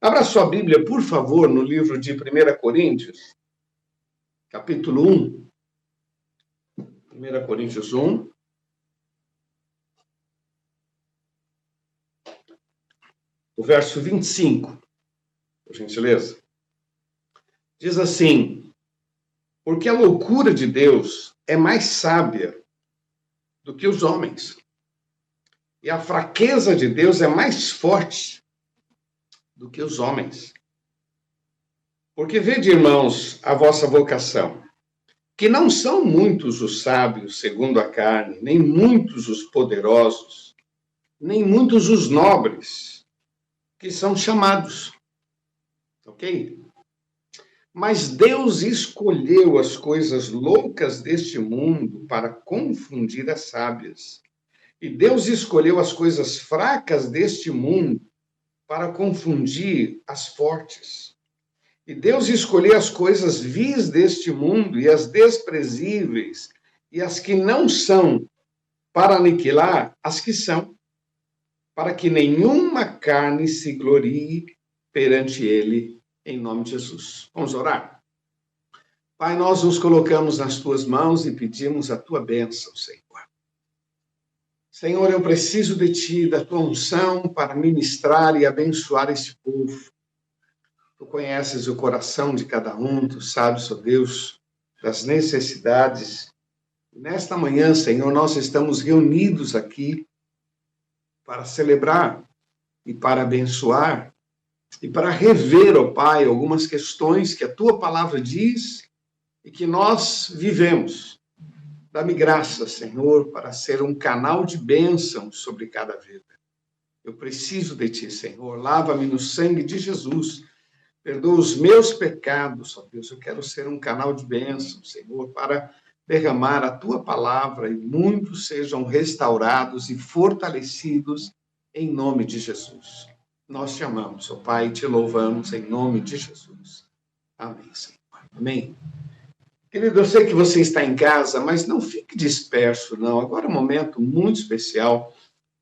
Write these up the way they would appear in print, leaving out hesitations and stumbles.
Abra sua Bíblia, por favor, no livro de 1 Coríntios, capítulo 1. 1 Coríntios 1. O verso 25, por gentileza. Diz assim: porque a loucura de Deus é mais sábia do que os homens, e a fraqueza de Deus é mais forte do que os homens. Porque vede, irmãos, a vossa vocação, que não são muitos os sábios segundo a carne, nem muitos os poderosos, nem muitos os nobres, que são chamados. Ok? Mas Deus escolheu as coisas loucas deste mundo para confundir as sábias. E Deus escolheu as coisas fracas deste mundo para confundir as fortes. E Deus escolheu as coisas vis deste mundo e as desprezíveis e as que não são, para aniquilar as que são, para que nenhuma carne se glorie perante ele, em nome de Jesus. Vamos orar? Pai, nós nos colocamos nas tuas mãos e pedimos a tua bênção, Senhor. Senhor, eu preciso de ti, da tua unção, para ministrar e abençoar este povo. Tu conheces o coração de cada um, tu sabes, ó Deus, das necessidades. Nesta manhã, Senhor, nós estamos reunidos aqui para celebrar e para abençoar e para rever, ó Pai, algumas questões que a tua palavra diz e que nós vivemos. Dá-me graça, Senhor, para ser um canal de bênção sobre cada vida. Eu preciso de ti, Senhor. Lava-me no sangue de Jesus. Perdoa os meus pecados, ó Deus. Eu quero ser um canal de bênção, Senhor, para derramar a tua palavra e muitos sejam restaurados e fortalecidos em nome de Jesus. Nós te amamos, ó Pai, e te louvamos em nome de Jesus. Amém, Senhor. Amém. Querido, eu sei que você está em casa, mas não fique disperso, não. Agora é um momento muito especial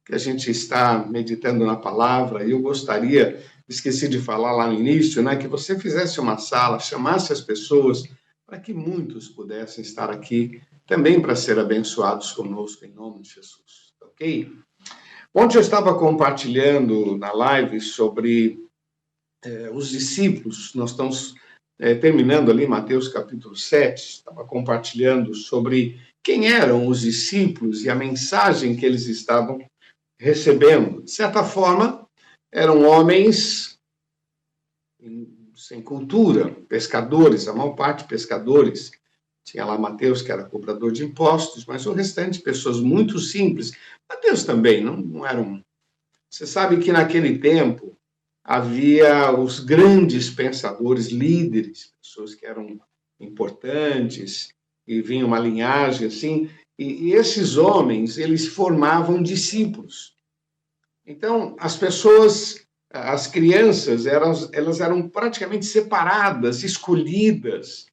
que a gente está meditando na palavra e eu gostaria, esqueci de falar lá no início, né, que você fizesse uma sala, chamasse as pessoas para que muitos pudessem estar aqui também para ser abençoados conosco em nome de Jesus, ok? Ontem eu estava compartilhando na live sobre os discípulos, nós estamos terminando ali Mateus capítulo 7, estava compartilhando sobre quem eram os discípulos e a mensagem que eles estavam recebendo. De certa forma, eram homens sem cultura, pescadores, a maior parte pescadores. Tinha lá Mateus, que era cobrador de impostos, mas o restante, pessoas muito simples. Mateus também, não eram... Você sabe que naquele tempo havia os grandes pensadores, líderes, pessoas que eram importantes, e vinha uma linhagem assim, e esses homens, eles formavam discípulos. Então, as pessoas, as crianças, elas eram praticamente separadas, escolhidas,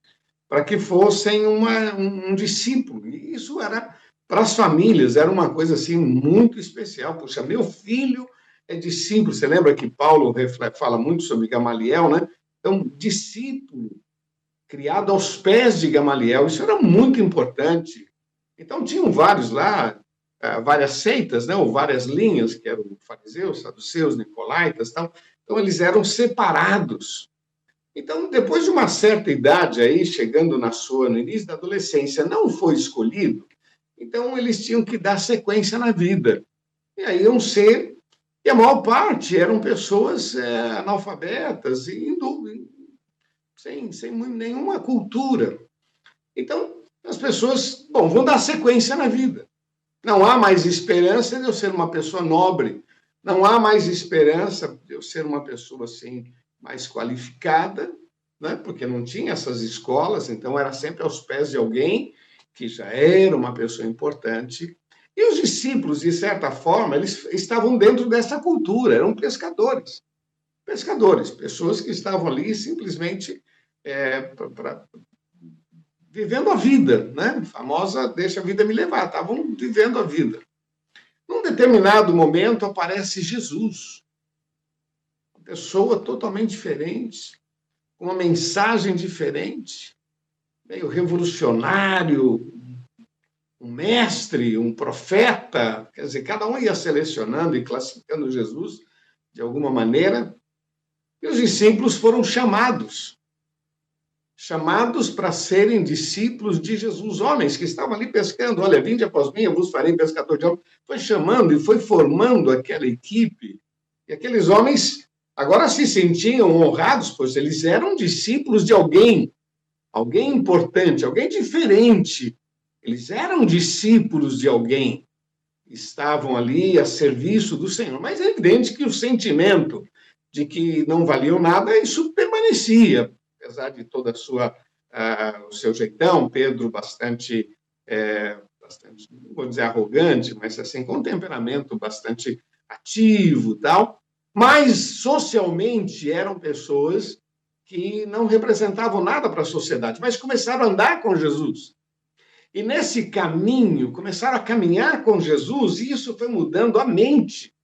para que fossem um discípulo. E isso era, para as famílias, era uma coisa assim muito especial. Puxa, meu filho é discípulo. Você lembra que Paulo fala muito sobre Gamaliel, né? Então, discípulo, criado aos pés de Gamaliel, isso era muito importante. Então, tinham vários lá, várias seitas, né, ou várias linhas, que eram fariseus, saduceus, nicolaítas, tal. Então, eles eram separados. Então, depois de uma certa idade aí, chegando no início da adolescência, não foi escolhido, então eles tinham que dar sequência na vida. E aí iam ser, e a maior parte eram pessoas analfabetas, e sem nenhuma cultura. Então, as pessoas, vão dar sequência na vida. Não há mais esperança de eu ser uma pessoa nobre, não há mais esperança de eu ser uma pessoa assim, mais qualificada, né? Porque não tinha essas escolas, então era sempre aos pés de alguém que já era uma pessoa importante. E os discípulos, de certa forma, eles estavam dentro dessa cultura, eram pescadores. Pescadores, pessoas que estavam ali simplesmente vivendo a vida, né? A famosa deixa a vida me levar, estavam vivendo a vida. Num determinado momento aparece Jesus. pessoa totalmente diferente, com uma mensagem diferente, meio revolucionário, um mestre, um profeta. Quer dizer, cada um ia selecionando e classificando Jesus de alguma maneira, e os discípulos foram chamados para serem discípulos de Jesus, homens que estavam ali pescando. Olha, vinde após mim, eu vos farei pescador de homens. Foi chamando e foi formando aquela equipe, e aqueles homens agora se sentiam honrados, pois eles eram discípulos de alguém importante, alguém diferente. Eles eram discípulos de alguém, estavam ali a serviço do Senhor. Mas é evidente que o sentimento de que não valiam nada, isso permanecia, apesar de toda o seu jeitão. Pedro bastante, não vou dizer arrogante, mas assim, com um temperamento bastante ativo e tal, mas socialmente eram pessoas que não representavam nada para a sociedade, mas começaram a andar com Jesus. E nesse caminho, começaram a caminhar com Jesus, e isso foi mudando a mente.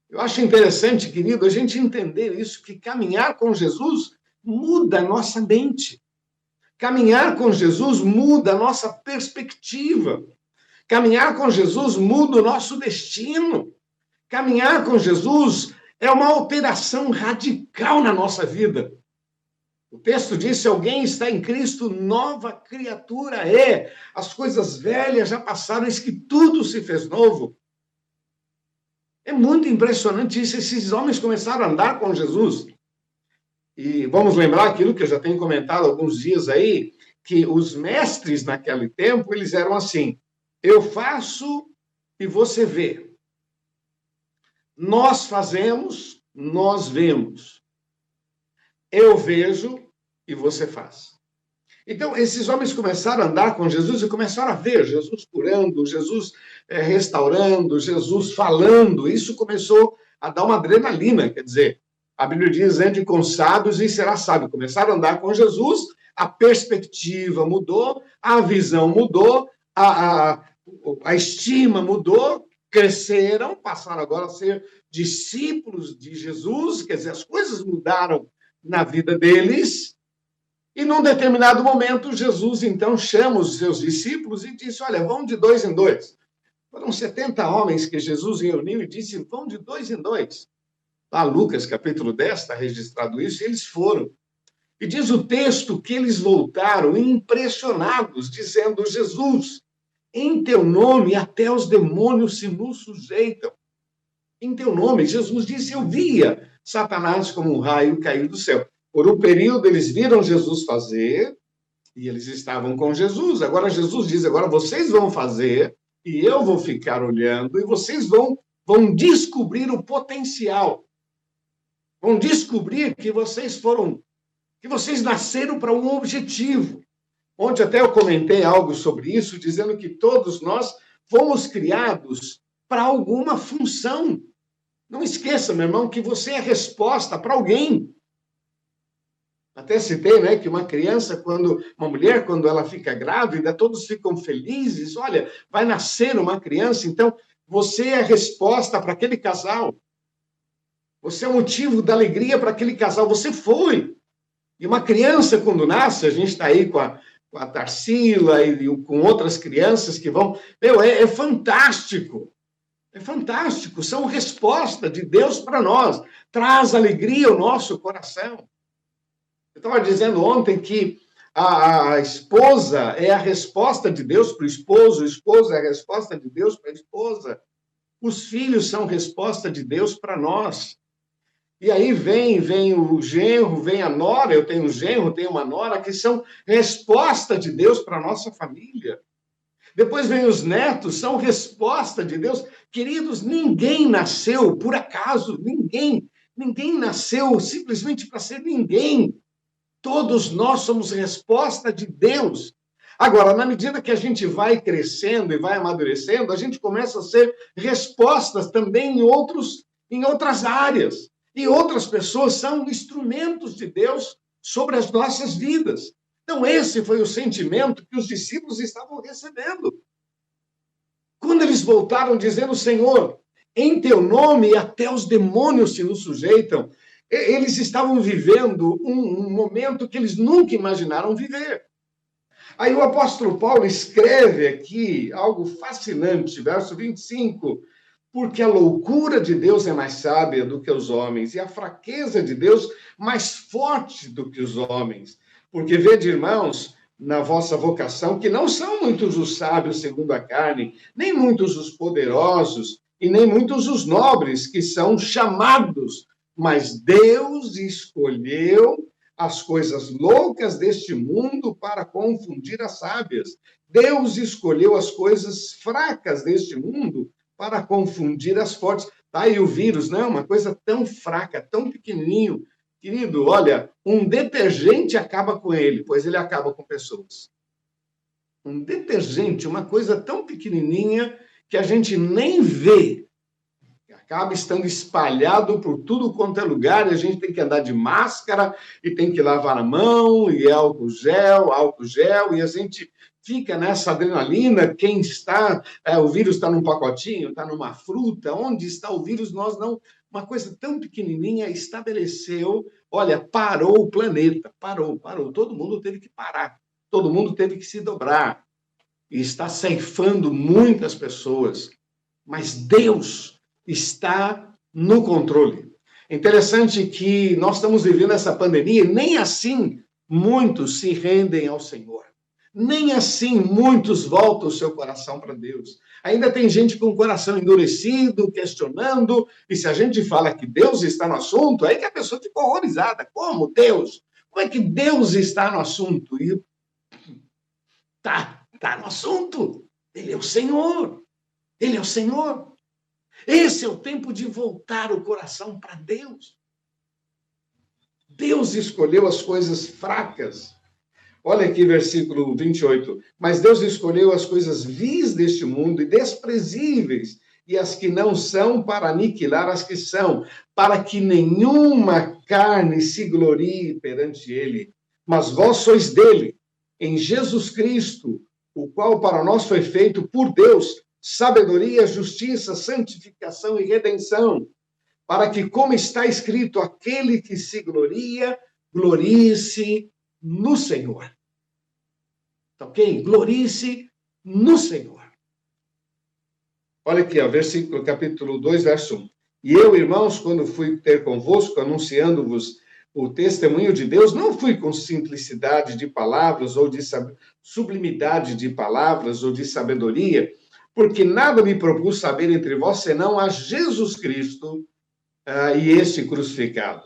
Eu acho interessante, querido, a gente entender isso, que caminhar com Jesus muda a nossa mente. Caminhar com Jesus muda a nossa perspectiva. Caminhar com Jesus muda o nosso destino. Caminhar com Jesus é uma alteração radical na nossa vida. O texto diz: se alguém está em Cristo, nova criatura é. As coisas velhas já passaram, eis que tudo se fez novo. É muito impressionante isso. Esses homens começaram a andar com Jesus. E vamos lembrar aquilo que eu já tenho comentado há alguns dias aí, que os mestres naquele tempo, eles eram assim: eu faço e você vê. Nós fazemos, nós vemos. Eu vejo e você faz. Então, esses homens começaram a andar com Jesus e começaram a ver Jesus curando, Jesus restaurando, Jesus falando. Isso começou a dar uma adrenalina, quer dizer, a Bíblia diz: ande com sábios e será sábio. Começaram a andar com Jesus, a perspectiva mudou, a visão mudou, a estima mudou, cresceram, passaram agora a ser discípulos de Jesus, quer dizer, as coisas mudaram na vida deles. E num determinado momento, Jesus, então, chama os seus discípulos e disse: olha, vão de 2 em 2. Foram 70 homens que Jesus reuniu e disse: vão de 2 em 2. Lá, Lucas, capítulo 10, está registrado isso, e eles foram. E diz o texto que eles voltaram impressionados, dizendo: Jesus, em teu nome até os demônios se nos sujeitam. Em teu nome, Jesus disse: eu via Satanás como um raio cair do céu. Por um período, eles viram Jesus fazer, e eles estavam com Jesus. Agora, Jesus diz: agora vocês vão fazer, e eu vou ficar olhando, e vocês vão descobrir o potencial. Vão descobrir que vocês nasceram para um objetivo. Ontem até eu comentei algo sobre isso, dizendo que todos nós fomos criados para alguma função. Não esqueça, meu irmão, que você é resposta para alguém. Até citei, né, que uma mulher, quando ela fica grávida, todos ficam felizes. Olha, vai nascer uma criança, então você é a resposta para aquele casal. Você é o motivo da alegria para aquele casal. Você foi. E uma criança, quando nasce, a gente está aí com a Tarsila e com outras crianças que vão... é fantástico. É fantástico. São resposta de Deus para nós. Traz alegria ao nosso coração. Eu estava dizendo ontem que a esposa é a resposta de Deus para o esposo é a resposta de Deus para a esposa. Os filhos são resposta de Deus para nós. E aí vem o genro, vem a nora, eu tenho um genro, tenho uma nora, que são resposta de Deus para a nossa família. Depois vem os netos, são resposta de Deus. Queridos, ninguém nasceu por acaso, ninguém nasceu simplesmente para ser ninguém. Todos nós somos resposta de Deus. Agora, na medida que a gente vai crescendo e vai amadurecendo, a gente começa a ser respostas também em outras áreas. E outras pessoas são instrumentos de Deus sobre as nossas vidas. Então, esse foi o sentimento que os discípulos estavam recebendo. Quando eles voltaram dizendo: Senhor, em teu nome até os demônios se nos sujeitam. Eles estavam vivendo um momento que eles nunca imaginaram viver. Aí o apóstolo Paulo escreve aqui algo fascinante, verso 25, porque a loucura de Deus é mais sábia do que os homens, e a fraqueza de Deus mais forte do que os homens. Porque vede, irmãos, na vossa vocação, que não são muitos os sábios segundo a carne, nem muitos os poderosos, e nem muitos os nobres que são chamados, mas Deus escolheu as coisas loucas deste mundo para confundir as sábias. Deus escolheu as coisas fracas deste mundo para confundir as fortes. Tá aí o vírus, né? Uma coisa tão fraca, tão pequenininho. Querido, olha, um detergente acaba com ele, pois ele acaba com pessoas. Um detergente, uma coisa tão pequenininha que a gente nem vê, acaba estando espalhado por tudo quanto é lugar, e a gente tem que andar de máscara, e tem que lavar a mão, e álcool gel, e a gente fica nessa adrenalina. Quem está, o vírus está num pacotinho, está numa fruta, onde está o vírus, nós não... Uma coisa tão pequenininha estabeleceu, olha, parou o planeta, parou, todo mundo teve que parar, todo mundo teve que se dobrar, e está ceifando muitas pessoas, mas Deus está no controle. Interessante que nós estamos vivendo essa pandemia, e nem assim muitos se rendem ao Senhor. Nem assim muitos voltam o seu coração para Deus. Ainda tem gente com o coração endurecido, questionando, e se a gente fala que Deus está no assunto, aí que a pessoa fica horrorizada. Como Deus? Como é que Deus está no assunto? E tá no assunto. Ele é o Senhor. Ele é o Senhor. Esse é o tempo de voltar o coração para Deus. Deus escolheu as coisas fracas. Olha aqui, versículo 28. Mas Deus escolheu as coisas vis deste mundo e desprezíveis, e as que não são, para aniquilar as que são, para que nenhuma carne se glorie perante ele. Mas vós sois dele, em Jesus Cristo, o qual para nós foi feito por Deus, sabedoria, justiça, santificação e redenção, para que, como está escrito, aquele que se gloria, glorie-se no Senhor. Ok? Glorie-se no Senhor. Olha aqui, ó, versículo, capítulo 2, verso 1. E eu, irmãos, quando fui ter convosco, anunciando-vos o testemunho de Deus, não fui com simplicidade de palavras, ou de sublimidade de palavras, ou de sabedoria, porque nada me propus saber entre vós, senão a Jesus Cristo e este crucificado.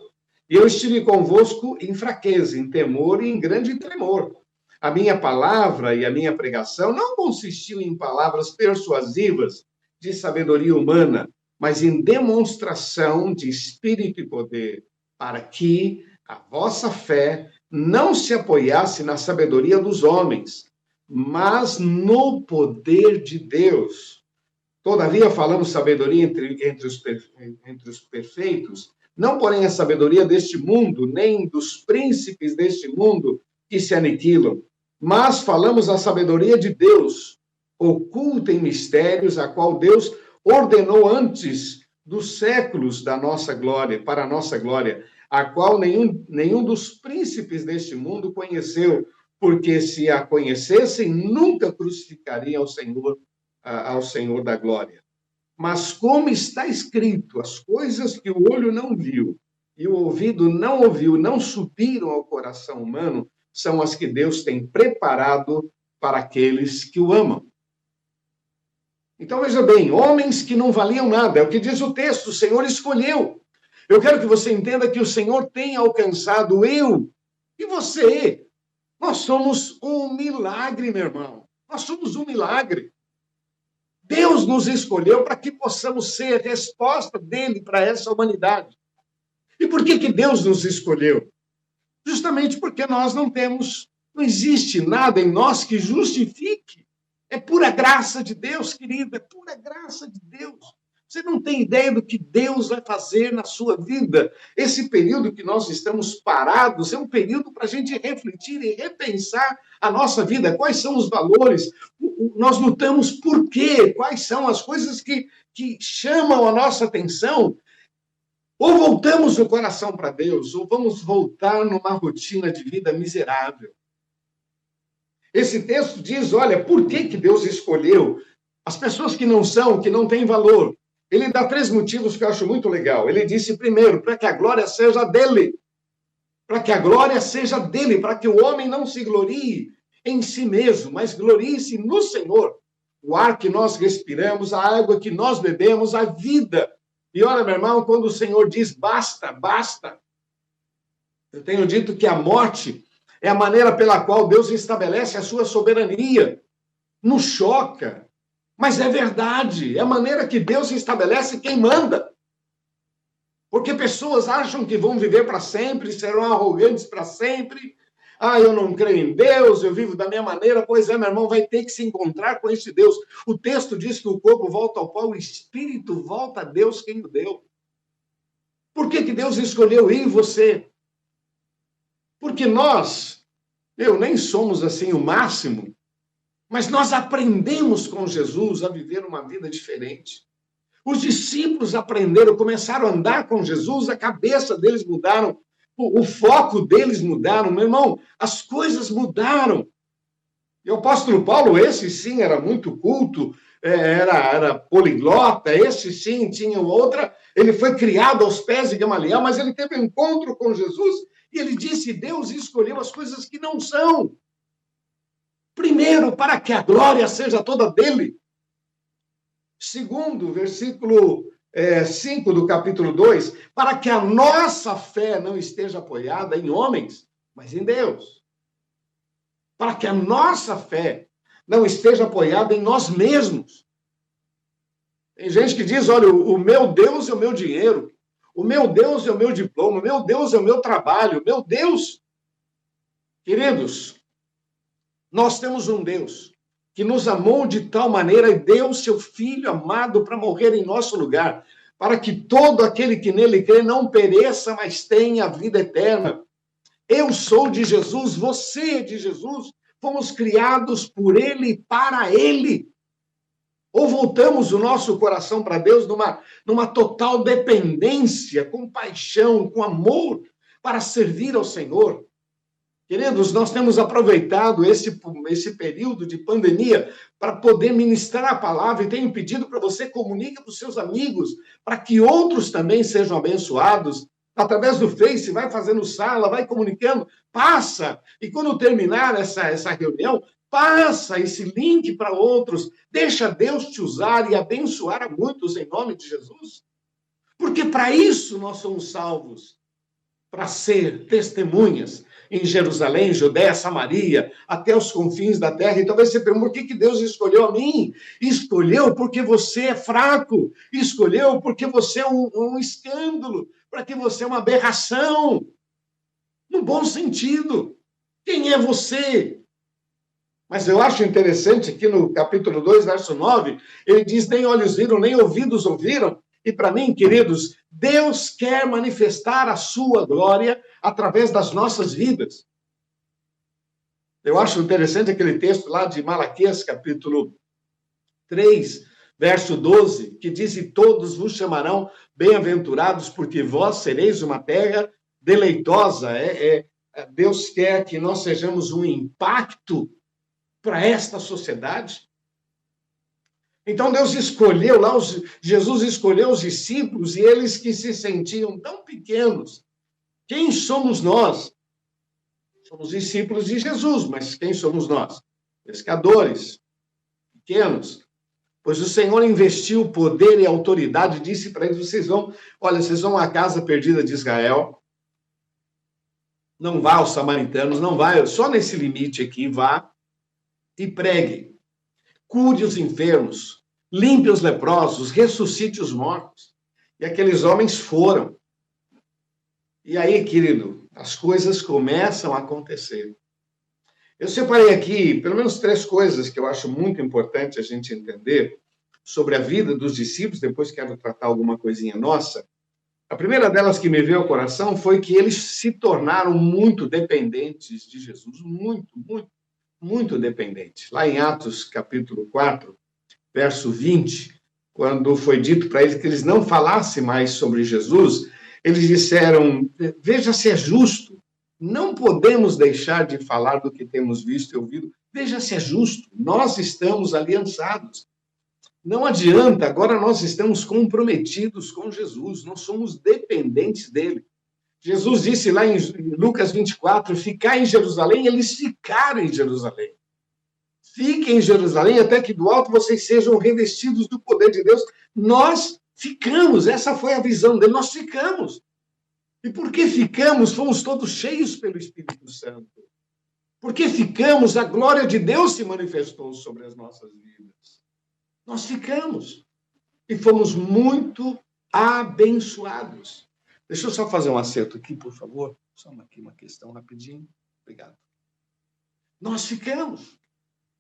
E eu estive convosco em fraqueza, em temor e em grande tremor. A minha palavra e a minha pregação não consistiu em palavras persuasivas de sabedoria humana, mas em demonstração de espírito e poder, para que a vossa fé não se apoiasse na sabedoria dos homens, mas no poder de Deus. Todavia, falamos sabedoria entre os perfeitos, não, porém, a sabedoria deste mundo, nem dos príncipes deste mundo que se aniquilam, mas falamos a sabedoria de Deus, oculta em mistérios, a qual Deus ordenou antes dos séculos da nossa glória, para a nossa glória, a qual nenhum dos príncipes deste mundo conheceu, porque se a conhecessem, nunca crucificariam ao Senhor da glória. Mas como está escrito, as coisas que o olho não viu e o ouvido não ouviu, não subiram ao coração humano, são as que Deus tem preparado para aqueles que o amam. Então, veja bem, homens que não valiam nada, é o que diz o texto, o Senhor escolheu. Eu quero que você entenda que o Senhor tem alcançado eu e você. Nós somos um milagre, meu irmão. Nós somos um milagre. Deus nos escolheu para que possamos ser resposta dele para essa humanidade. E por que Deus nos escolheu? Justamente porque nós não existe nada em nós que justifique. É pura graça de Deus, querido, é pura graça de Deus. Você não tem ideia do que Deus vai fazer na sua vida. Esse período que nós estamos parados é um período para a gente refletir e repensar a nossa vida. Quais são os valores? Nós lutamos por quê? Quais são as coisas que chamam a nossa atenção? Ou voltamos o coração para Deus, ou vamos voltar numa rotina de vida miserável. Esse texto diz, olha, por que Deus escolheu as pessoas que não são, que não têm valor? Ele dá 3 motivos que eu acho muito legal. Ele disse, primeiro, para que a glória seja dele. Para que a glória seja dele, para que o homem não se glorie em si mesmo, mas glorie-se no Senhor. O ar que nós respiramos, a água que nós bebemos, a vida. E olha, meu irmão, quando o Senhor diz basta, basta, eu tenho dito que a morte é a maneira pela qual Deus estabelece a sua soberania. Nos choca, mas é verdade. É a maneira que Deus estabelece quem manda. Porque pessoas acham que vão viver para sempre, serão arrogantes para sempre. Ah, eu não creio em Deus, eu vivo da minha maneira. Pois é, meu irmão, vai ter que se encontrar com esse Deus. O texto diz que o corpo volta ao pó, o espírito volta a Deus quem o deu. Por que Deus escolheu eu e você? Porque nós, eu nem somos assim o máximo, mas nós aprendemos com Jesus a viver uma vida diferente. Os discípulos aprenderam, começaram a andar com Jesus, a cabeça deles mudaram, o foco deles mudaram, meu irmão, as coisas mudaram. E o apóstolo Paulo, esse sim era muito culto, era poliglota, esse sim tinha outra, ele foi criado aos pés de Gamaliel, mas ele teve um encontro com Jesus e ele disse, Deus escolheu as coisas que não são. Primeiro, para que a glória seja toda dele. Segundo, versículo 5 do capítulo 2, para que a nossa fé não esteja apoiada em homens, mas em Deus. Para que a nossa fé não esteja apoiada em nós mesmos. Tem gente que diz, olha, o meu Deus é o meu dinheiro, o meu Deus é o meu diploma, o meu Deus é o meu trabalho, o meu Deus... Queridos, nós temos um Deus que nos amou de tal maneira e deu seu Filho amado para morrer em nosso lugar, para que todo aquele que nele crê não pereça, mas tenha a vida eterna. Eu sou de Jesus, você é de Jesus, fomos criados por ele e para ele. Ou voltamos o nosso coração para Deus numa total dependência, com paixão, com amor, para servir ao Senhor. Queridos, nós temos aproveitado esse período de pandemia para poder ministrar a palavra e tenho pedido para você comunique para os seus amigos, para que outros também sejam abençoados. Através do Face, vai fazendo sala, vai comunicando, passa. E quando terminar essa reunião, passa esse link para outros. Deixa Deus te usar e abençoar a muitos em nome de Jesus. Porque para isso nós somos salvos, para ser testemunhas em Jerusalém, Judéia, Samaria, até os confins da terra. Então, você pergunta, por que Deus escolheu a mim? Escolheu porque você é fraco. Escolheu porque você é um escândalo. Para que você é uma aberração. No bom sentido. Quem é você? Mas eu acho interessante aqui no capítulo 2, verso 9, ele diz, nem olhos viram, nem ouvidos ouviram. E para mim, queridos, Deus quer manifestar a sua glória através das nossas vidas. Eu acho interessante aquele texto lá de Malaquias, capítulo 3, verso 12, que diz, e todos vos chamarão bem-aventurados, porque vós sereis uma terra deleitosa. Deus quer que nós sejamos um impacto para esta sociedade. Então, Deus escolheu lá, Jesus escolheu os discípulos e eles que se sentiam tão pequenos. Quem somos nós? Somos discípulos de Jesus, mas quem somos nós? Pescadores, pequenos. Pois o Senhor investiu poder e autoridade, disse para eles, vocês vão à casa perdida de Israel, não vá aos samaritanos, não vá, só nesse limite aqui, vá e pregue. Cure os enfermos, limpe os leprosos, ressuscite os mortos. E aqueles homens foram. E aí, querido, as coisas começam a acontecer. Eu separei aqui, pelo menos 3 coisas que eu acho muito importante a gente entender sobre a vida dos discípulos, depois quero tratar alguma coisinha nossa. A primeira delas que me veio ao coração foi que eles se tornaram muito dependentes de Jesus, muito dependentes. Lá em Atos, capítulo 4, verso 20, quando foi dito para eles que eles não falassem mais sobre Jesus, Eles disseram, veja se é justo, não podemos deixar de falar do que temos visto e ouvido. Veja se é justo, nós estamos aliançados. Não adianta, agora nós estamos comprometidos com Jesus, nós somos dependentes dele. Jesus disse lá em Lucas 24, ficar em Jerusalém, eles ficaram em Jerusalém. Fiquem em Jerusalém até que do alto vocês sejam revestidos do poder de Deus. Nós ficamos, essa foi a visão dele, nós ficamos. E porque ficamos, fomos todos cheios pelo Espírito Santo. Porque ficamos, a glória de Deus se manifestou sobre as nossas vidas. Nós ficamos. E fomos muito abençoados. Deixa eu só fazer um acerto aqui, por favor. Só aqui uma questão rapidinho. Obrigado. Nós ficamos.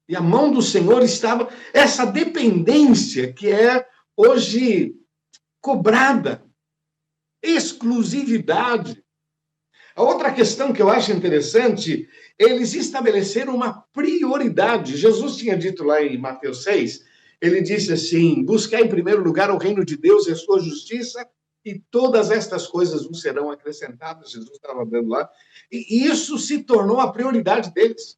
E a mão do Senhor estava... Essa dependência que é hoje cobrada. Exclusividade. A outra questão que eu acho interessante, eles estabeleceram uma prioridade. Jesus tinha dito lá em Mateus 6, ele disse assim, buscar em primeiro lugar o reino de Deus e a sua justiça, e todas estas coisas vos serão acrescentadas. Jesus estava dando lá. E isso se tornou a prioridade deles.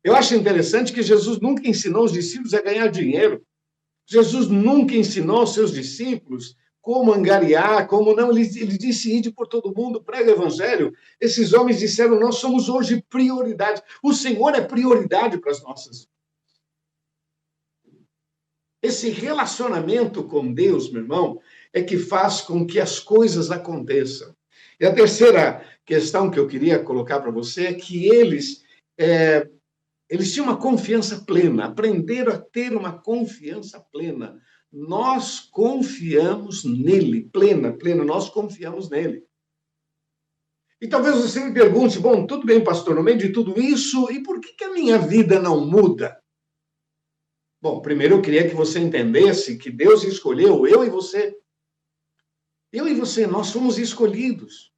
Eu acho interessante que Jesus nunca ensinou os discípulos a ganhar dinheiro. Jesus nunca ensinou aos seus discípulos como angariar, como não. Ele disse, ide por todo mundo, prega o evangelho. Esses homens disseram, nós somos hoje prioridade. O Senhor é prioridade para as nossas vidas. Esse relacionamento com Deus, meu irmão, é que faz com que as coisas aconteçam. E a terceira questão que eu queria colocar para você é que eles tinham uma confiança plena, aprenderam a ter uma confiança plena. Nós confiamos nele, plena, nós confiamos nele. E talvez você me pergunte, bom, tudo bem, pastor, no meio de tudo isso, e por que a minha vida não muda? Bom, primeiro eu queria que você entendesse que Deus escolheu eu e você. Eu e você, nós fomos escolhidos.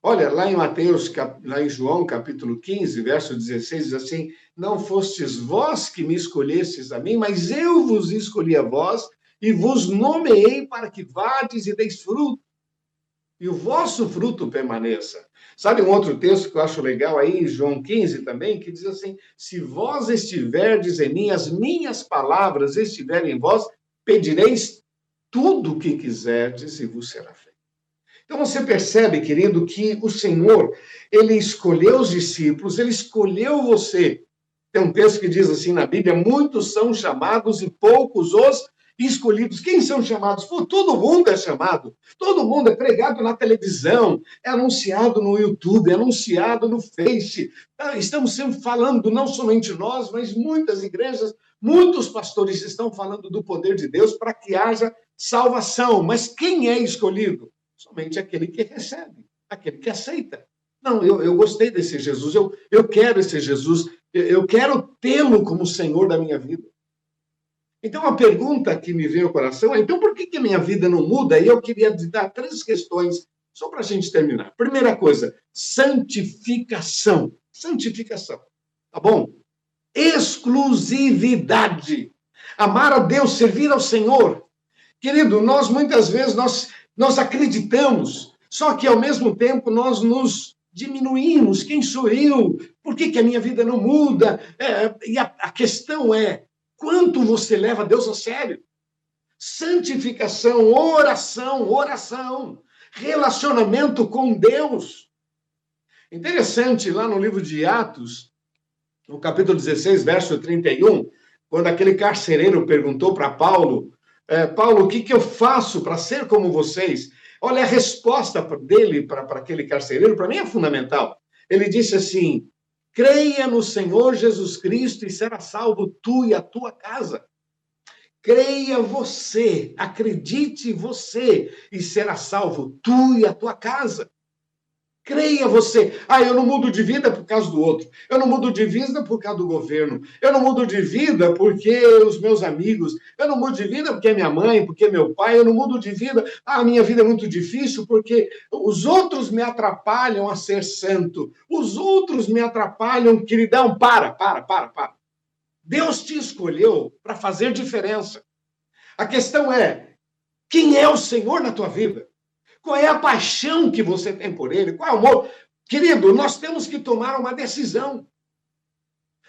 Olha, lá em João, capítulo 15, verso 16, diz assim, não fostes vós que me escolhestes a mim, mas eu vos escolhi a vós e vos nomeei para que vades e deis fruto, e o vosso fruto permaneça. Sabe um outro texto que eu acho legal aí, em João 15 também, que diz assim, se vós estiverdes em mim, as minhas palavras estiverem em vós, pedireis tudo o que quiserdes e vos será feito. Então você percebe, querido, que o Senhor, ele escolheu os discípulos, ele escolheu você. Tem um texto que diz assim na Bíblia, muitos são chamados e poucos os escolhidos. Quem são chamados? Pô, todo mundo é chamado. Todo mundo é pregado na televisão, é anunciado no YouTube, é anunciado no Face. Estamos sempre falando, não somente nós, mas muitas igrejas, muitos pastores estão falando do poder de Deus para que haja salvação. Mas quem é escolhido? Somente aquele que recebe, aquele que aceita. Não, eu gostei desse Jesus, eu quero esse Jesus, eu quero tê-lo como Senhor da minha vida. Então, a pergunta que me veio ao coração é, então, por que a minha vida não muda? E eu queria dar 3 questões, só para a gente terminar. Primeira coisa, santificação. Santificação, tá bom? Exclusividade. Amar a Deus, servir ao Senhor. Querido, nós muitas vezes, nós acreditamos, só que ao mesmo tempo nós nos diminuímos. Quem sou eu? Por que a minha vida não muda? E a questão é, quanto você leva Deus a sério? Santificação, oração, relacionamento com Deus. Interessante, lá no livro de Atos, no capítulo 16, verso 31, quando aquele carcereiro perguntou para Paulo, Paulo, o que eu faço para ser como vocês? Olha, a resposta dele para aquele carcereiro, para mim é fundamental. Ele disse assim, creia no Senhor Jesus Cristo e será salvo tu e a tua casa. Creia você, acredite você e será salvo tu e a tua casa. Creia você. Eu não mudo de vida por causa do outro. Eu não mudo de vida por causa do governo. Eu não mudo de vida porque os meus amigos. Eu não mudo de vida porque é minha mãe, porque é meu pai. Eu não mudo de vida. A minha vida é muito difícil porque os outros me atrapalham a ser santo. Os outros me atrapalham, queridão. Para. Deus te escolheu para fazer diferença. A questão é, quem é o Senhor na tua vida? Qual é a paixão que você tem por ele? Qual é o amor? Querido, nós temos que tomar uma decisão.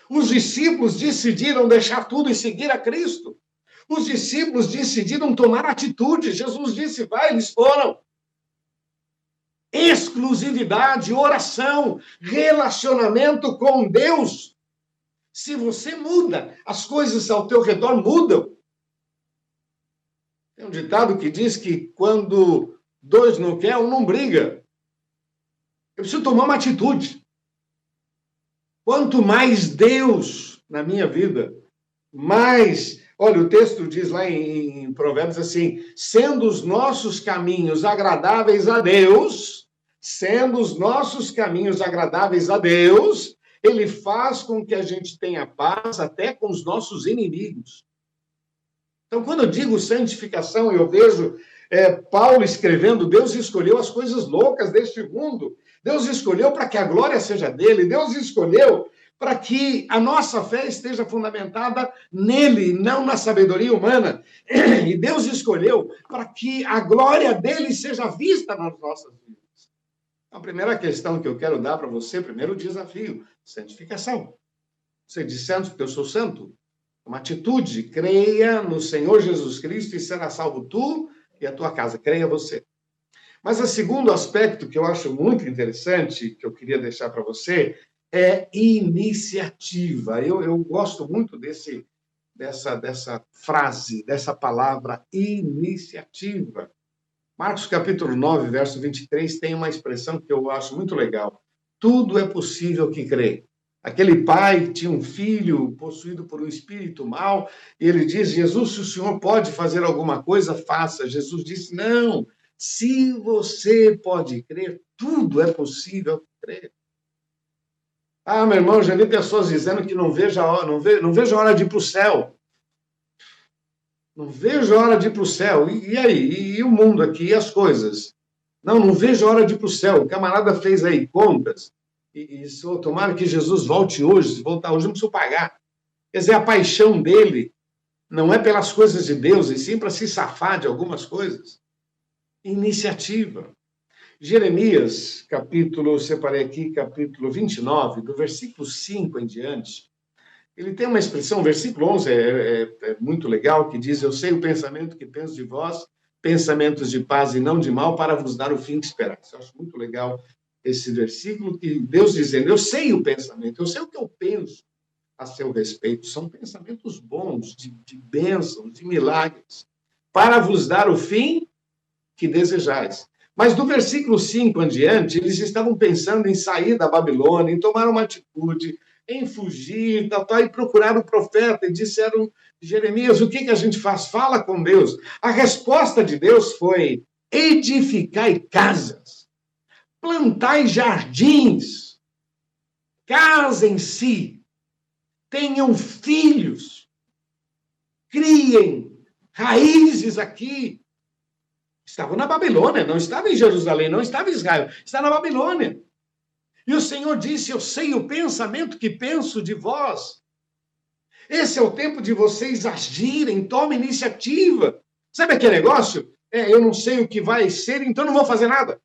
Os discípulos decidiram deixar tudo e seguir a Cristo. Os discípulos decidiram tomar atitude. Jesus disse, vai, eles foram. Exclusividade, oração, relacionamento com Deus. Se você muda, as coisas ao teu redor mudam. Tem um ditado que diz que quando dois não querem, um não briga. Eu preciso tomar uma atitude. Quanto mais Deus na minha vida, mais... Olha, o texto diz lá em Provérbios assim, sendo os nossos caminhos agradáveis a Deus, sendo os nossos caminhos agradáveis a Deus, ele faz com que a gente tenha paz até com os nossos inimigos. Então, quando eu digo santificação, eu vejo Paulo escrevendo, Deus escolheu as coisas loucas deste mundo, Deus escolheu para que a glória seja dele, Deus escolheu para que a nossa fé esteja fundamentada nele, não na sabedoria humana. E Deus escolheu para que a glória dele seja vista nas nossas vidas. A primeira questão que eu quero dar para você, primeiro desafio, santificação. Você diz santo porque eu sou santo? Uma atitude, creia no Senhor Jesus Cristo e será salvo tu e a tua casa, creia você. Mas o segundo aspecto que eu acho muito interessante, que eu queria deixar para você, é iniciativa. Eu gosto muito dessa frase, dessa palavra, iniciativa. Marcos capítulo 9, verso 23, tem uma expressão que eu acho muito legal. Tudo é possível que crê. Aquele pai tinha um filho possuído por um espírito mau, e ele diz, Jesus, se o senhor pode fazer alguma coisa, faça. Jesus disse, não, se você pode crer, tudo é possível crer. Ah, meu irmão, já vi pessoas dizendo que não vejo a hora de ir para o céu. Não vejo a hora de ir para o céu. E aí? E o mundo aqui? E as coisas? Não vejo a hora de ir para o céu. O camarada fez aí contas. Tomara que Jesus volte hoje. Se voltar hoje, não preciso pagar. Quer dizer, a paixão dele não é pelas coisas de Deus, e sim para se safar de algumas coisas. Iniciativa. Jeremias, separei aqui, capítulo 29, do versículo 5 em diante, ele tem uma expressão, o versículo 11 é muito legal, que diz, eu sei o pensamento que penso de vós, pensamentos de paz e não de mal, para vos dar o fim que esperais. Eu acho muito legal esse versículo, que Deus dizendo, eu sei o pensamento, eu sei o que eu penso a seu respeito, são pensamentos bons, de bênçãos, de milagres, para vos dar o fim que desejais. Mas do versículo 5 em diante, eles estavam pensando em sair da Babilônia, em tomar uma atitude, em fugir, e procuraram o profeta e disseram, Jeremias, o que a gente faz? Fala com Deus. A resposta de Deus foi, edificai casas, plantai jardins, casem-se, tenham filhos, criem raízes aqui. Estava na Babilônia, não estava em Jerusalém, não estava em Israel, está na Babilônia. E o Senhor disse, eu sei o pensamento que penso de vós. Esse é o tempo de vocês agirem, tomem iniciativa. Sabe aquele negócio? Eu não sei o que vai ser, então não vou fazer nada.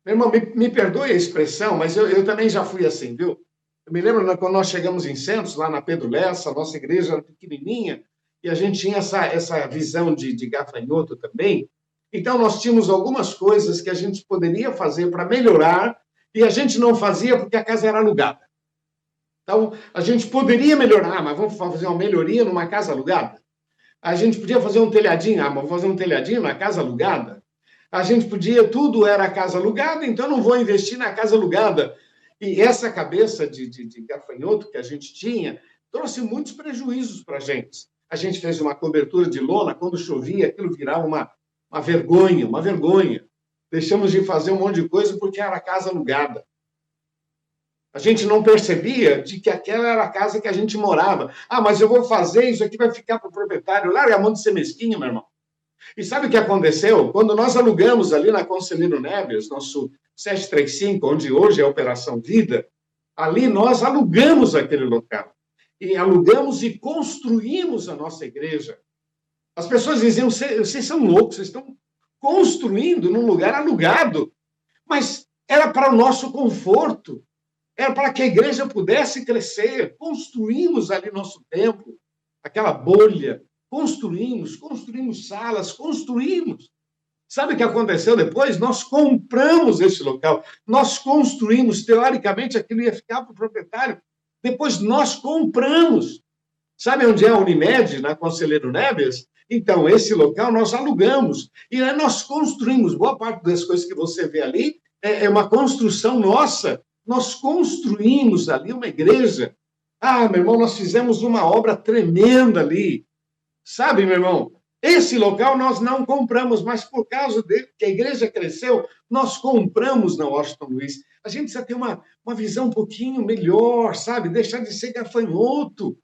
Meu irmão, me perdoe a expressão, mas eu também já fui assim, viu? Eu me lembro quando nós chegamos em Santos, lá na Pedro Lessa, a nossa igreja era pequenininha, e a gente tinha essa visão de gafanhoto também. Então, nós tínhamos algumas coisas que a gente poderia fazer para melhorar, e a gente não fazia porque a casa era alugada. Então, a gente poderia melhorar, mas vamos fazer uma melhoria numa casa alugada? A gente podia fazer um telhadinho, mas vamos fazer um telhadinho na casa alugada? A gente podia, tudo era casa alugada, então não vou investir na casa alugada. E essa cabeça de gafanhoto que a gente tinha trouxe muitos prejuízos para a gente. A gente fez uma cobertura de lona, quando chovia, aquilo virava uma vergonha. Deixamos de fazer um monte de coisa porque era casa alugada. A gente não percebia de que aquela era a casa que a gente morava. Ah, mas eu vou fazer, isso aqui vai ficar para o proprietário. Larga a mão de ser mesquinho, meu irmão. E sabe o que aconteceu? Quando nós alugamos ali na Conselheiro Neves, nosso 735, onde hoje é a Operação Vida, ali nós alugamos aquele local. E alugamos e construímos a nossa igreja. As pessoas diziam, vocês são loucos, vocês estão construindo num lugar alugado, mas era para o nosso conforto, era para que a igreja pudesse crescer. Construímos ali nosso templo, aquela bolha, construímos salas, construímos. Sabe o que aconteceu depois? Nós compramos esse local, nós construímos, teoricamente aquilo ia ficar para o proprietário, depois nós compramos. Sabe onde é a Unimed, na Conselheiro Neves? Então, esse local nós alugamos e aí nós construímos. Boa parte das coisas que você vê ali é uma construção nossa. Nós construímos ali uma igreja. Ah, meu irmão, nós fizemos uma obra tremenda ali. Sabe, meu irmão? Esse local nós não compramos, mas por causa de que a igreja cresceu, nós compramos na Washington Luiz. A gente precisa ter uma visão um pouquinho melhor, sabe? Deixar de ser gafanhoto.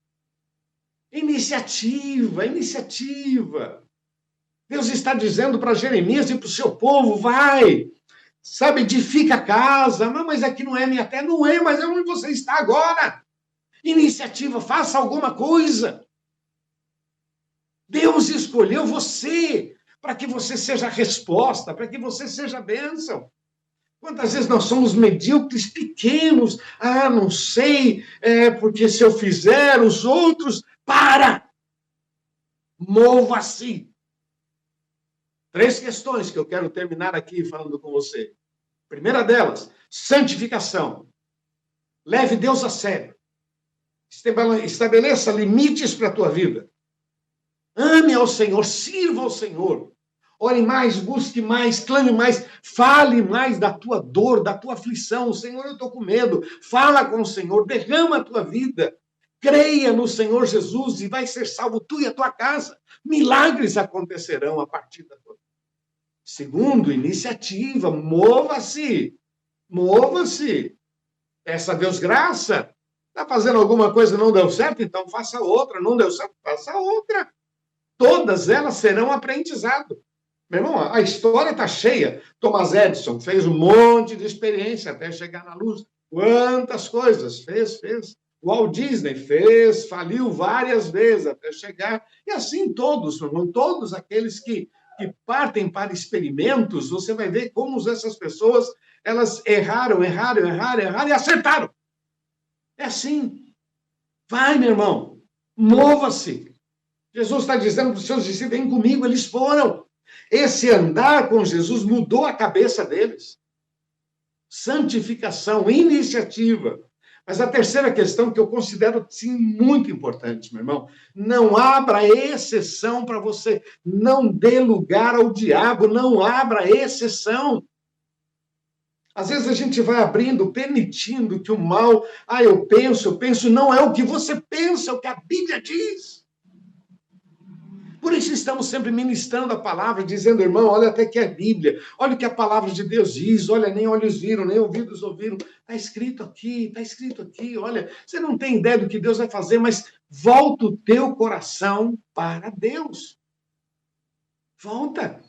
Iniciativa, iniciativa. Deus está dizendo para Jeremias e para o seu povo, vai, sabe, edifica a casa. Não, mas aqui não é minha terra. Não é, mas é onde você está agora. Iniciativa, faça alguma coisa. Deus escolheu você para que você seja a resposta, para que você seja a bênção. Quantas vezes nós somos medíocres, pequenos? Ah, não sei, porque se eu fizer, os outros... Para! Mova-se! 3 questões que eu quero terminar aqui falando com você. Primeira delas, santificação. Leve Deus a sério. Estabeleça limites para a tua vida. Ame ao Senhor, sirva ao Senhor. Ore mais, busque mais, clame mais, fale mais da tua dor, da tua aflição. Senhor, eu estou com medo. Fala com o Senhor, derrama a tua vida. Creia no Senhor Jesus e vai ser salvo tu e a tua casa. Milagres acontecerão a partir da tua vida. Segundo, iniciativa. Mova-se. Mova-se. Peça a Deus graça. Está fazendo alguma coisa e não deu certo? Então faça outra. Não deu certo? Faça outra. Todas elas serão aprendizado. Meu irmão, a história está cheia. Thomas Edison fez um monte de experiência até chegar na luz. Quantas coisas fez. Walt Disney fez, faliu várias vezes até chegar. E assim todos, meu irmão, todos aqueles que partem para experimentos, você vai ver como essas pessoas, elas erraram e acertaram. É assim. Vai, meu irmão, mova-se. Jesus está dizendo para os seus discípulos, vem comigo, eles foram. Esse andar com Jesus mudou a cabeça deles. Santificação, iniciativa. Mas a terceira questão que eu considero, sim, muito importante, meu irmão, não abra exceção para você, não dê lugar ao diabo, não abra exceção. Às vezes a gente vai abrindo, permitindo que o mal, eu penso, não é o que você pensa, é o que a Bíblia diz. Por isso estamos sempre ministrando a palavra, dizendo, irmão, olha até que é Bíblia, olha o que a palavra de Deus diz, olha, nem olhos viram, nem ouvidos ouviram, está escrito aqui, olha, você não tem ideia do que Deus vai fazer, mas volta o teu coração para Deus. Volta.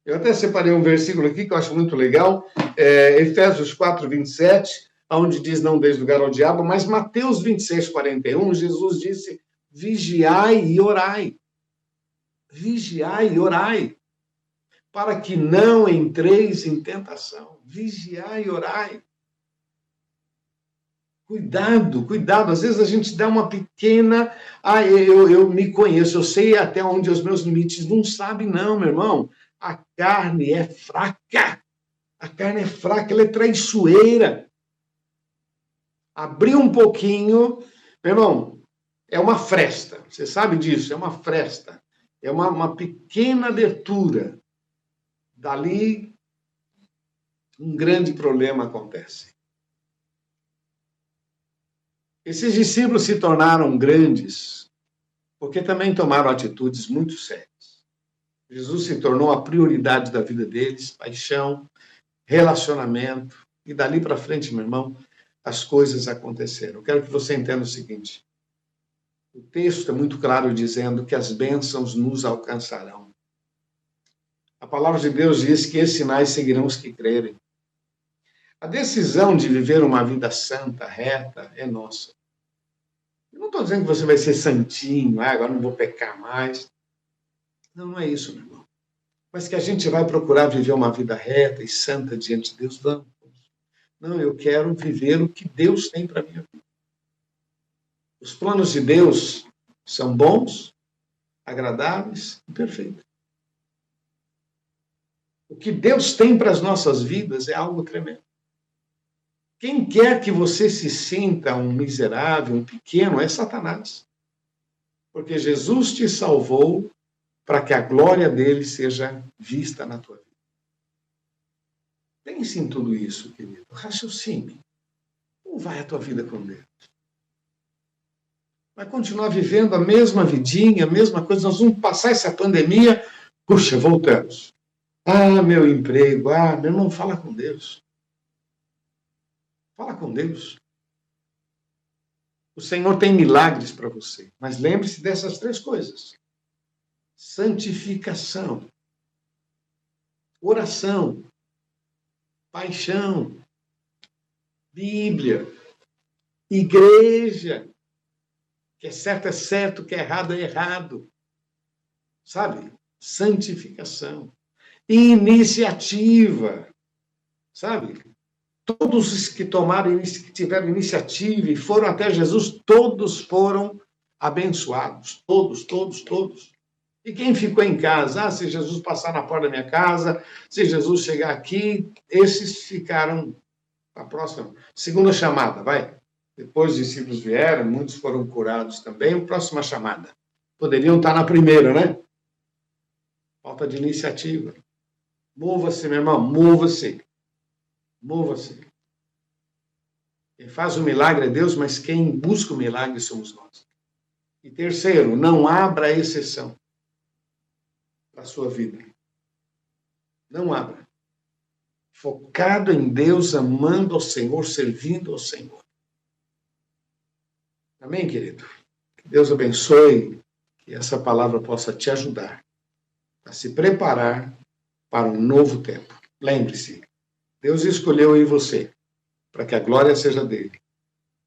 Eu até separei um versículo aqui que eu acho muito legal, Efésios 4, 27, onde diz não deis lugar ao diabo, mas Mateus 26, 41, Jesus disse, vigiai e orai. Vigiai e orai, para que não entreis em tentação. Vigiai e orai. Cuidado. Às vezes a gente dá uma pequena... eu me conheço, eu sei até onde os meus limites. Não sabe não, meu irmão. A carne é fraca. Ela é traiçoeira. Abrir um pouquinho, meu irmão, é uma fresta. Você sabe disso, é uma fresta. É uma pequena abertura. Dali, um grande problema acontece. Esses discípulos se tornaram grandes porque também tomaram atitudes muito sérias. Jesus se tornou a prioridade da vida deles, paixão, relacionamento, e dali para frente, meu irmão, as coisas aconteceram. Eu quero que você entenda o seguinte, o texto é muito claro dizendo que as bênçãos nos alcançarão. A palavra de Deus diz que esses sinais seguirão os que crerem. A decisão de viver uma vida santa, reta, é nossa. Eu não estou dizendo que você vai ser santinho, agora não vou pecar mais. Não é isso, meu irmão. mas que a gente vai procurar viver uma vida reta e santa diante de Deus, vamos. Não, eu quero viver o que Deus tem para minha vida. Os planos de Deus são bons, agradáveis e perfeitos. O que Deus tem para as nossas vidas é algo tremendo. Quem quer que você se sinta um miserável, um pequeno, é Satanás. Porque Jesus te salvou para que a glória dele seja vista na tua vida. Pense em tudo isso, querido. Raciocine. Como vai a tua vida com Deus? Vai continuar vivendo a mesma vidinha, a mesma coisa? Nós vamos passar essa pandemia, puxa, voltamos. Ah, meu emprego, meu irmão, fala com Deus. Fala com Deus. O Senhor tem milagres para você, mas lembre-se dessas 3 coisas. Santificação, oração, paixão, Bíblia, igreja. Que é certo, que é errado. Sabe? Santificação. Iniciativa. Sabe? Todos os que que tiveram iniciativa e foram até Jesus, todos foram abençoados. Todos. E quem ficou em casa? Se Jesus passar na porta da minha casa, se Jesus chegar aqui, esses ficaram a próxima. Segunda chamada, vai. Depois os discípulos vieram, muitos foram curados também. Próxima chamada. Poderiam estar na primeira, né? Falta de iniciativa. Mova-se, meu irmão, mova-se. Mova-se. Quem faz o milagre é Deus, mas quem busca o milagre somos nós. E terceiro, não abra exceção para a sua vida. Não abra. Focado em Deus, amando ao Senhor, servindo ao Senhor. Amém, querido? Que Deus abençoe, que essa palavra possa te ajudar a se preparar para um novo tempo. Lembre-se, Deus escolheu em você para que a glória seja dele,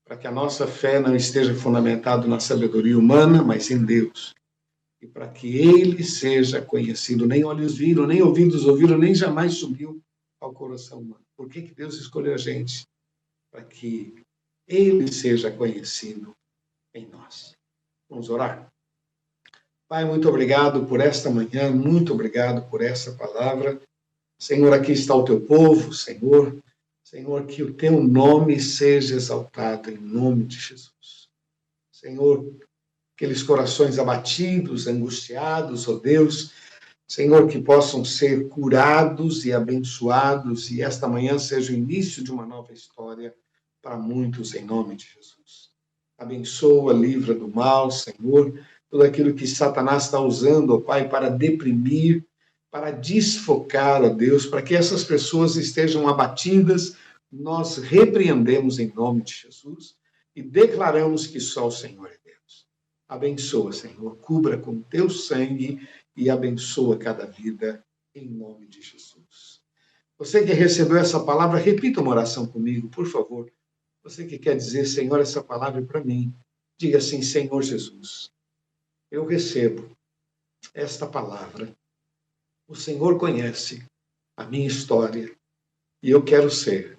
para que a nossa fé não esteja fundamentada na sabedoria humana, mas em Deus, e para que ele seja conhecido. Nem olhos viram, nem ouvidos ouviram, nem jamais subiu ao coração humano. Por que Deus escolheu a gente? Para que ele seja conhecido em nós. Vamos orar? Pai, muito obrigado por esta manhã, muito obrigado por essa palavra. Senhor, aqui está o teu povo, Senhor, que o teu nome seja exaltado em nome de Jesus. Senhor, aqueles corações abatidos, angustiados, ó Deus, Senhor, que possam ser curados e abençoados, e esta manhã seja o início de uma nova história para muitos, em nome de Jesus. Abençoa, livra do mal, Senhor, tudo aquilo que Satanás está usando, ó Pai, para deprimir, para desfocar, ó Deus, para que essas pessoas estejam abatidas. Nós repreendemos em nome de Jesus e declaramos que só o Senhor é Deus. Abençoa, Senhor, cubra com teu sangue e abençoa cada vida em nome de Jesus. Você que recebeu essa palavra, repita uma oração comigo, por favor. Você que quer dizer, Senhor, essa palavra é para mim, diga assim: Senhor Jesus, eu recebo esta palavra. O Senhor conhece a minha história e eu quero ser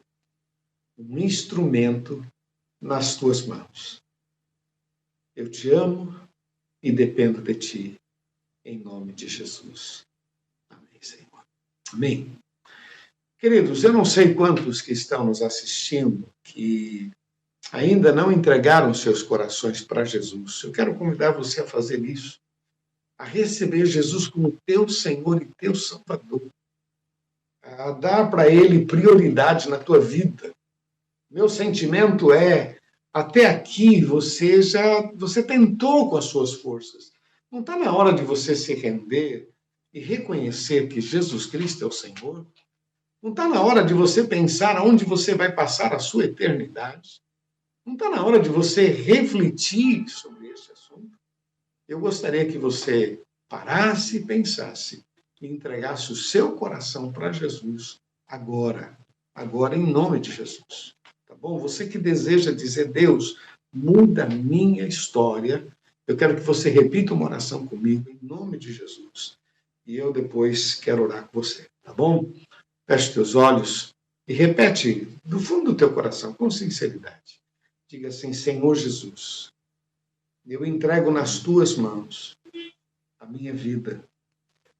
um instrumento nas tuas mãos. Eu te amo e dependo de ti, em nome de Jesus. Amém, Senhor. Amém. Queridos, eu não sei quantos que estão nos assistindo que ainda não entregaram seus corações para Jesus. Eu quero convidar você a fazer isso, a receber Jesus como teu Senhor e teu Salvador, a dar para Ele prioridade na tua vida. Meu sentimento é, até aqui você tentou com as suas forças. Não está na hora de você se render e reconhecer que Jesus Cristo é o Senhor? Não está na hora de você pensar aonde você vai passar a sua eternidade? Não está na hora de você refletir sobre esse assunto? Eu gostaria que você parasse e pensasse e entregasse o seu coração para Jesus agora em nome de Jesus. Tá bom? Você que deseja dizer: Deus, muda a minha história. Eu quero que você repita uma oração comigo em nome de Jesus. e eu depois quero orar com você, tá bom? Feche teus olhos e repete do fundo do teu coração, com sinceridade. Diga assim: Senhor Jesus, eu entrego nas tuas mãos a minha vida.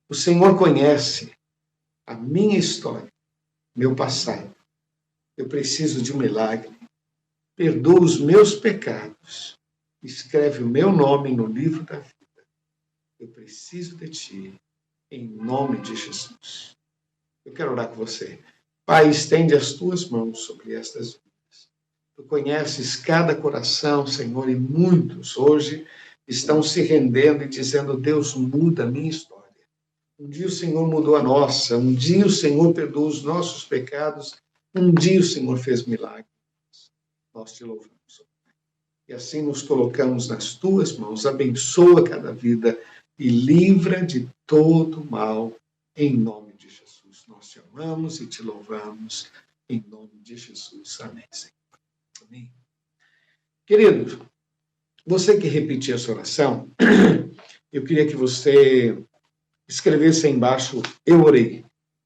O Senhor conhece a minha história, meu passado. Eu preciso de um milagre. Perdoa os meus pecados. Escreve o meu nome no livro da vida. Eu preciso de ti, em nome de Jesus. Eu quero orar com você. Pai, estende as tuas mãos sobre estas vidas. Tu conheces cada coração, Senhor, e muitos hoje estão se rendendo e dizendo: Deus, muda a minha história. Um dia o Senhor mudou a nossa, um dia o Senhor perdoou os nossos pecados, um dia o Senhor fez milagres. Nós te louvamos. E assim nos colocamos nas tuas mãos, abençoa cada vida e livra de todo mal, em nome de Jesus. Nós te amamos e te louvamos, em nome de Jesus. Amém, Senhor. Amém. Querido, você que repetiu essa oração, eu queria que você escrevesse aí embaixo: eu orei,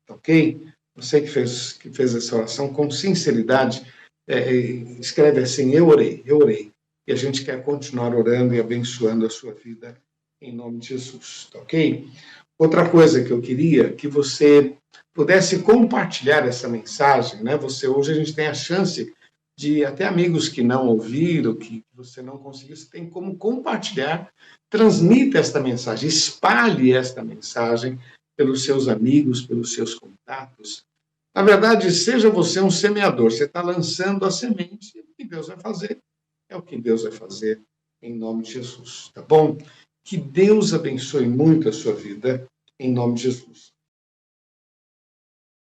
ok? Você que fez essa oração com sinceridade, escreve assim: eu orei, eu orei. E a gente quer continuar orando e abençoando a sua vida em nome de Jesus, tá ok? Outra coisa que eu queria que você pudesse compartilhar essa mensagem, né? Hoje a gente tem a chance de até amigos que não ouviram, que você não conseguiu, você tem como compartilhar, transmita esta mensagem, espalhe esta mensagem pelos seus amigos, pelos seus contatos. Na verdade, seja você um semeador, você está lançando a semente, o que Deus vai fazer é o que Deus vai fazer em nome de Jesus, tá bom? Que Deus abençoe muito a sua vida, em nome de Jesus.